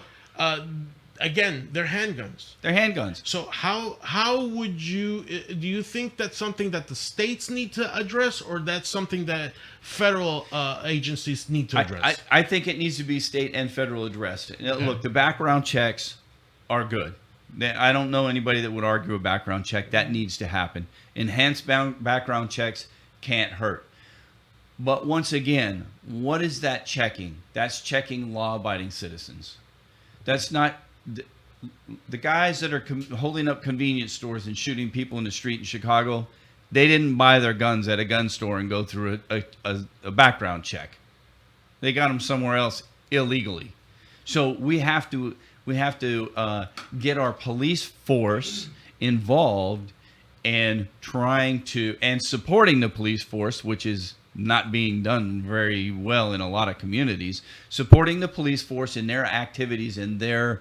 Again, they're handguns.
They're handguns.
So how would do you think that's something that the states need to address, or that's something that federal agencies need to address?
I think it needs to be state and federal addressed. Okay. Look, the background checks are good. I don't know anybody that would argue a background check. That needs to happen. Enhanced background checks can't hurt. But once again, what is that checking? That's checking law-abiding citizens. That's not... The guys that are holding up convenience stores and shooting people in the street in Chicago, they didn't buy their guns at a gun store and go through a background check. They got them somewhere else illegally. So we have to get our police force involved and supporting the police force, which is not being done very well in a lot of communities. Supporting the police force in their activities and their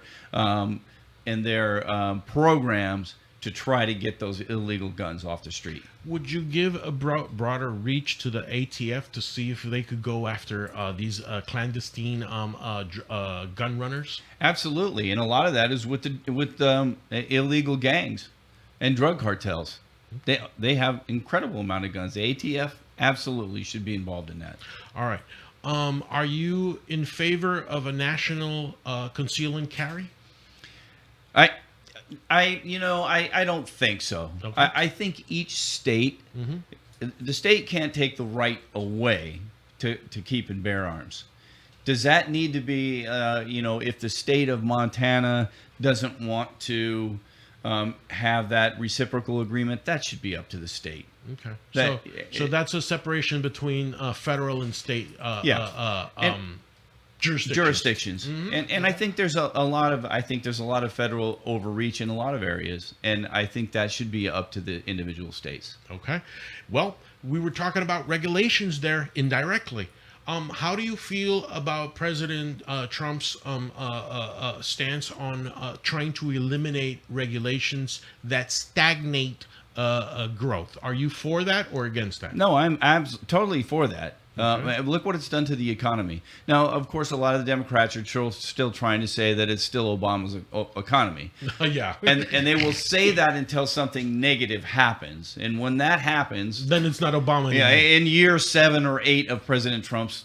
programs to try to get those illegal guns off the street.
Would you give a broader reach to the ATF to see if they could go after these clandestine gun runners?
Absolutely, and a lot of that is with illegal gangs and drug cartels. They have incredible amount of guns. The ATF absolutely should be involved in that.
All right. Are you in favor of a national conceal and carry?
I don't think so.
Okay.
I think each state, the state can't take the right away to keep and bear arms. Does that need to be, if the state of Montana doesn't want to have that reciprocal agreement, that should be up to the state.
Okay. So that's a separation between federal and state jurisdictions.
And I think there's a lot of federal overreach in a lot of areas, and I think that should be up to the individual states.
Okay. Well, we were talking about regulations there indirectly. How do you feel about President Trump's stance on trying to eliminate regulations that stagnate growth? Are you for that or against that?
No, I'm totally for that. Look what it's done to the economy. Now, of course, a lot of the Democrats are still trying to say that it's still Obama's economy.
Yeah.
And they will say that until something negative happens. And when that happens...
then it's not Obama anymore.
Yeah, in year 7 or 8 of President Trump's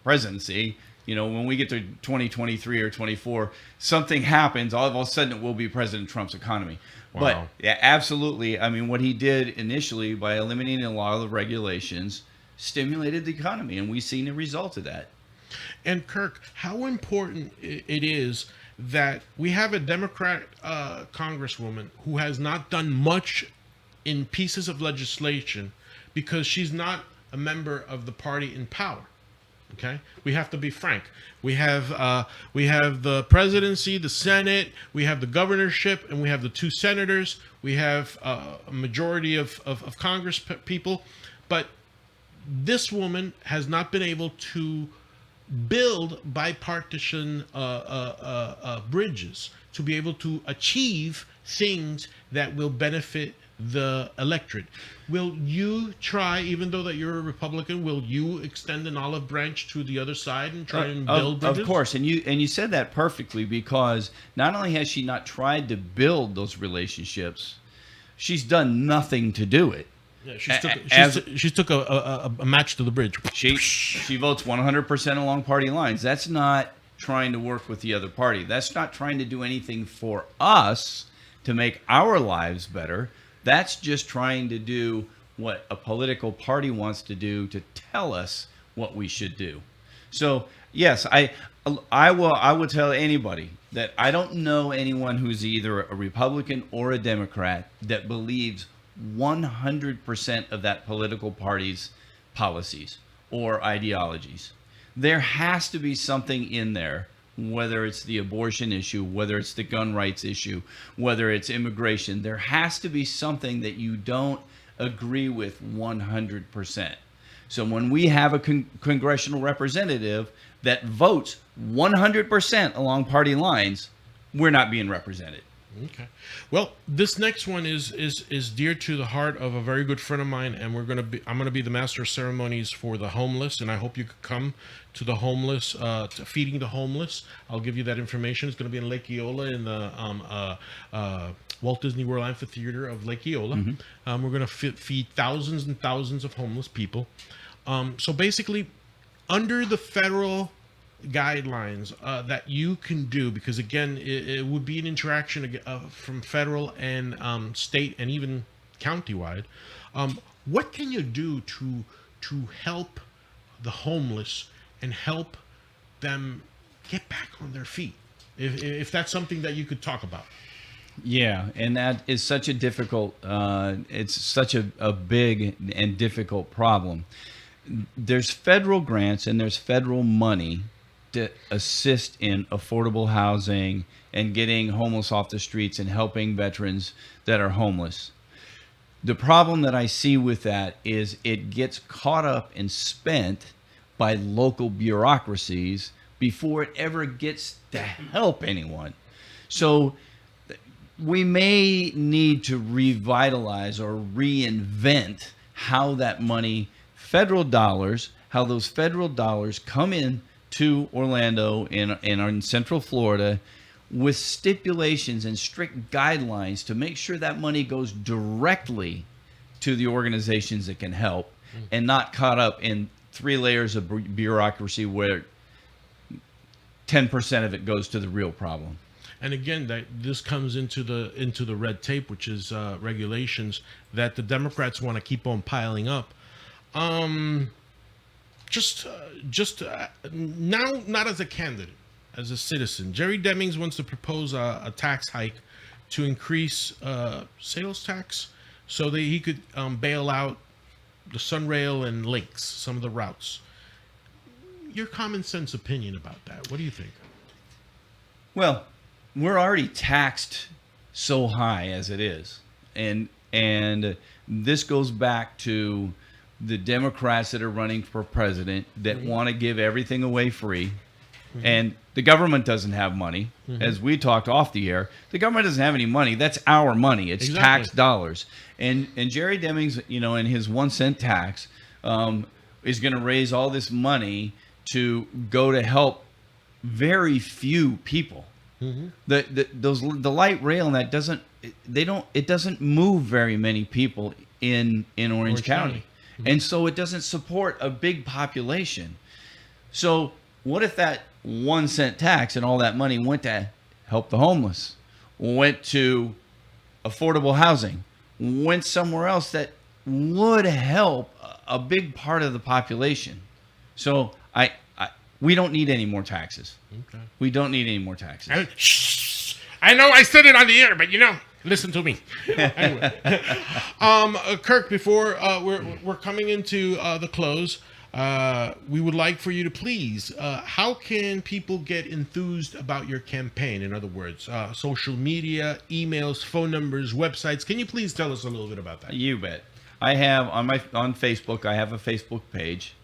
presidency, when we get to 2023 or 24, something happens, all of a sudden it will be President Trump's economy.
Wow.
But, yeah, absolutely. I mean, what he did initially by eliminating a lot of the regulations stimulated the economy, and we've seen the result of that.
And Kirk, how important it is that we have a Democrat congresswoman who has not done much in pieces of legislation because she's not a member of the party in power. Okay, we have to be frank. We have the presidency, the Senate, we have the governorship, and we have the 2 senators. We have a majority of Congress people, but this woman has not been able to build bipartisan bridges to be able to achieve things that will benefit the electorate. Will you try, even though that you're a Republican, will you extend an olive branch to the other side and try and build bridges?
Of course, and you said that perfectly, because not only has she not tried to build those relationships, she's done nothing to do it.
Yeah, she took a match to the bridge.
She votes 100% along party lines. That's not trying to work with the other party. That's not trying to do anything for us to make our lives better. That's just trying to do what a political party wants to do to tell us what we should do. So yes, I would tell anybody that I don't know anyone who's either a Republican or a Democrat that believes 100% of that political party's policies or ideologies. There has to be something in there, whether it's the abortion issue, whether it's the gun rights issue, whether it's immigration. There has to be something that you don't agree with 100%. So when we have a congressional representative that votes 100% along party lines, we're not being represented.
Okay. Well, this next one is dear to the heart of a very good friend of mine, and I'm gonna be the master of ceremonies for the homeless, and I hope you could come to the homeless, to feeding the homeless. I'll give you that information. It's gonna be in Lake Eola in the Walt Disney World Amphitheater of Lake Eola. Mm-hmm. We're gonna feed thousands and thousands of homeless people. So basically, under the federal guidelines that you can do, because again it would be an interaction from federal and state and even countywide, what can you do to help the homeless and help them get back on their feet, if that's something that you could talk about?
Yeah, and that is such a difficult it's such a big and difficult problem. There's federal grants and there's federal money to assist in affordable housing and getting homeless off the streets and helping veterans that are homeless. The problem that I see with that is it gets caught up and spent by local bureaucracies before it ever gets to help anyone. So we may need to revitalize or reinvent how that money, federal dollars, how those federal dollars come in to Orlando and in Central Florida with stipulations and strict guidelines to make sure that money goes directly to the organizations that can help and not caught up in 3 layers of bureaucracy where 10% of it goes to the real problem.
And again, this comes into the red tape, which is regulations that the Democrats want to keep on piling up. Just now, not as a candidate, as a citizen, Jerry Demings wants to propose a tax hike to increase sales tax so that he could bail out the Sunrail and Lynx, some of the routes. Your common sense opinion about that, what do you think?
Well, we're already taxed so high as it is. And this goes back to the Democrats that are running for president that want to give everything away free. And the government doesn't have money. As we talked off the air, the government doesn't have any money. That's our money. It's tax dollars. And Jerry Demings, in his 1 cent tax, is going to raise all this money to go to help very few people. The light rail and that doesn't move very many people in Orange County. And so it doesn't support a big population. So what if that 1 cent tax and all that money went to help the homeless, went to affordable housing, went somewhere else that would help a big part of the population? So we don't need any more taxes. Okay. We don't need any more taxes.
I know I said it on the air, but listen to me. Anyway, Kirk, before we're coming into the close, we would like for you to please, how can people get enthused about your campaign? In other words, social media, emails, phone numbers, websites. Can you please tell us a little bit about that?
You bet. I have on Facebook. I have a Facebook page.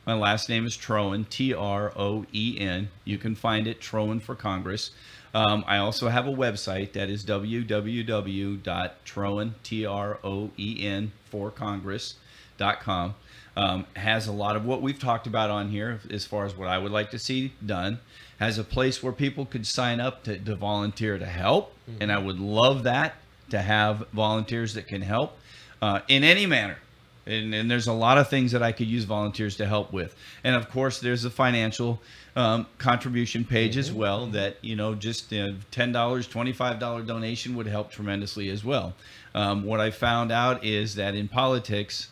My last name is Troen, Troen. You can find it, Troen for Congress. I also have a website that is www.troen, Troen, for Congress.com. Has a lot of what we've talked about on here as far as what I would like to see done. Has a place where people could sign up to volunteer to help. And I would love that, to have volunteers that can help in any manner. And there's a lot of things that I could use volunteers to help with. And of course, there's a financial contribution page as well that, just $10, $25 donation would help tremendously as well. What I found out is that in politics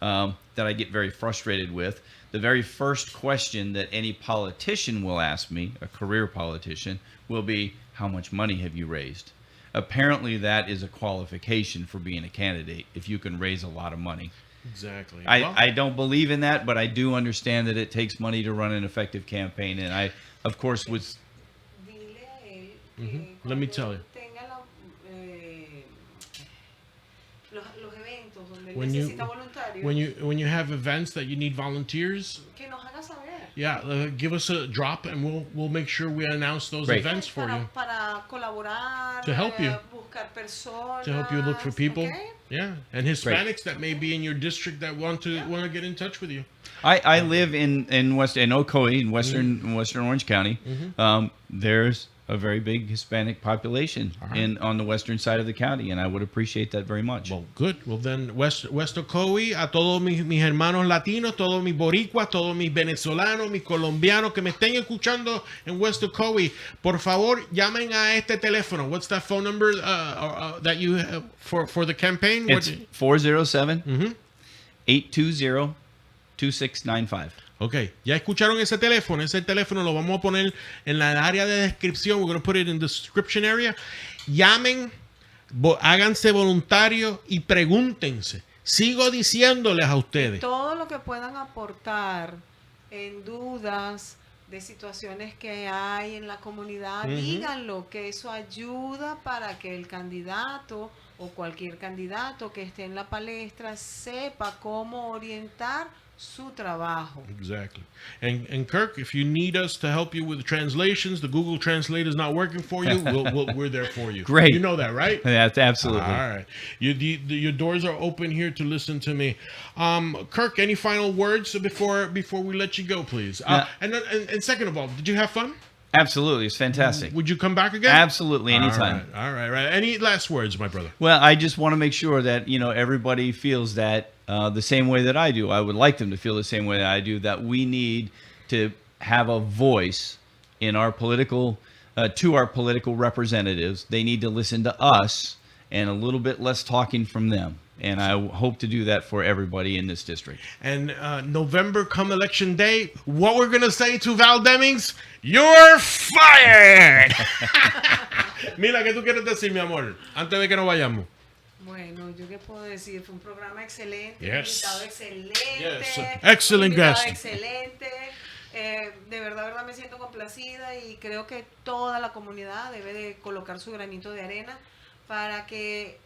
that I get very frustrated with, the very first question that any politician will ask me, a career politician, will be, how much money have you raised? Apparently that is a qualification for being a candidate, if you can raise a lot of money.
Exactly.
I don't believe in that, but I do understand that it takes money to run an effective campaign. And I, of course, was...
Let me tell you. When you have events that you need volunteers, give us a drop and we'll make sure we announce those events for you. To help you. To help you look for people. Okay. Yeah, and Hispanics that may be in your district that want to get in touch with you.
I live in Ocoee, in western Orange County. There's a very big Hispanic population on the western side of the county, and I would appreciate that very much.
Well, good. Well, then, West Ocoee, a todos mis hermanos latinos, todos mis boricuas, todos mis venezolanos, mis colombianos que me estén escuchando en West Ocoee, por favor, llamen a este teléfono. What's that phone number that you have for the campaign?
It's 407-820-2695.
Ok, ya escucharon ese teléfono. Ese teléfono lo vamos a poner en la área de descripción. We're going to put it in the description area. Llamen, háganse voluntarios y pregúntense. Sigo diciéndoles a ustedes.
Todo lo que puedan aportar en dudas de situaciones que hay en la comunidad, díganlo, que eso ayuda para que el candidato o cualquier candidato que esté en la palestra sepa cómo orientar su trabajo.
Exactly. And Kirk, if you need us to help you with the translations, the Google Translate is not working for you, we're there for you.
Great.
You know that, right?
That's absolutely.
All right. Your doors are open here to listen to me. Kirk, any final words before we let you go, please? And second of all, did you have fun?
Absolutely. It's fantastic.
Would you come back again?
Absolutely. Anytime.
All right. Any last words, my brother?
Well, I just want to make sure that, everybody feels that the same way that I do. I would like them to feel the same way that I do, that we need to have a voice in our political, to our political representatives. They need to listen to us and a little bit less talking from them. And I hope to do that for everybody in this district.
And November, come election day, what we're going to say to Val Demings? You're fired! Mila, ¿qué tú quieres decir, mi amor? Antes de que nos vayamos.
Bueno, yo qué puedo decir, fue un programa excelente,
Yes.
un invitado excelente,
Yes. Excellent
un invitado
guest.
excelente. De verdad me siento complacida y creo que toda la comunidad debe de colocar su granito de arena para que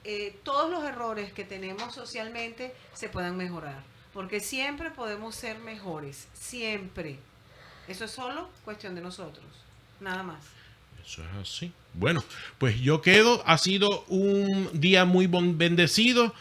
todos los errores que tenemos socialmente se puedan mejorar, porque siempre podemos ser mejores, siempre. Eso es solo cuestión de nosotros, nada más.
Eso es así. Bueno, pues yo quedo. Ha sido un día muy bendecido.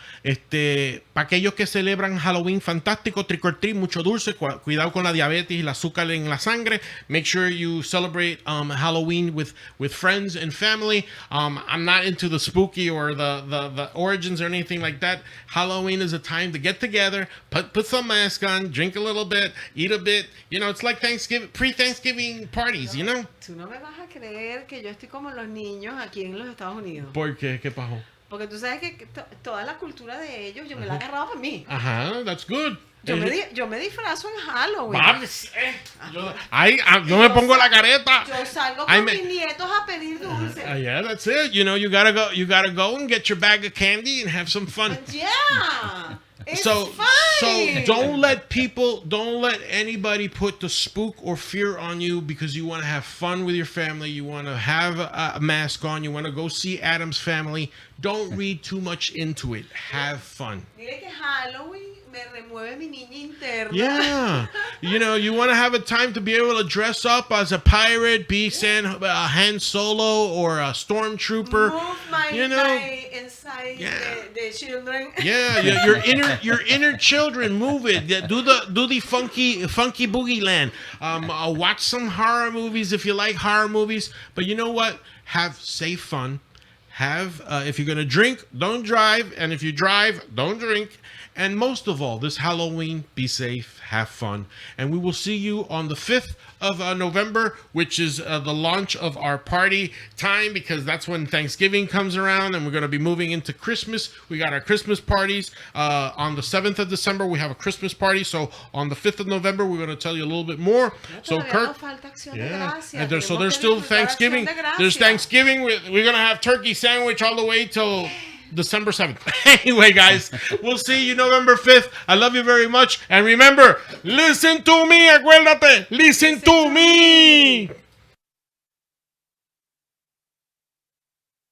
Para aquellos que celebran Halloween, fantástico. Trick or treat, mucho dulce. Cuidado con la diabetes y el azúcar en la sangre. Make sure you celebrate Halloween with friends and family. I'm not into the spooky or the origins or anything like that. Halloween is a time to get together, put some mask on, drink a little bit, eat a bit. It's like Thanksgiving, pre-Thanksgiving parties,
Tú no me vas a creer que yo estoy como los niños aquí en los Estados Unidos.
¿Por qué? ¿Qué pasó?
Porque tú sabes que toda la cultura de ellos, yo me la he agarrado para mí.
Ajá, that's good.
Yo me disfrazo en Halloween.
Yo me pongo la careta.
Yo salgo con mis nietos a pedir dulce.
Yeah, that's it. You gotta go and get your bag of candy and have some fun.
Yeah. It's
So
fun.
don't let anybody put the spook or fear on you, because you want to have fun with your family. You want to have a mask on. You want to go see Adam's Family. Don't read too much into it. Have fun.
Mire que Halloween me remueve mi niña interna.
Yeah. You want to have a time to be able to dress up as a pirate, be Han Solo or a stormtrooper.
Move my inside the children.
Yeah, your inner children, move it. Do the funky boogie land. Watch some horror movies if you like horror movies. But you know what? Have safe fun. If you're gonna drink, don't drive, and if you drive, don't drink. And most of all, this Halloween, be safe, have fun. And we will see you on the 5th of November, which is the launch of our party time, because that's when Thanksgiving comes around, and we're going to be moving into Christmas. We got our Christmas parties. On the 7th of December, we have a Christmas party. So on the 5th of November, we're going to tell you a little bit more. So Kirk, and there's still Thanksgiving. There's Thanksgiving. We're going to have turkey sandwich all the way till December 7th. Anyway, guys, we'll see you November 5th. I love you very much. And remember, listen to me. Acuérdate. Listen to me.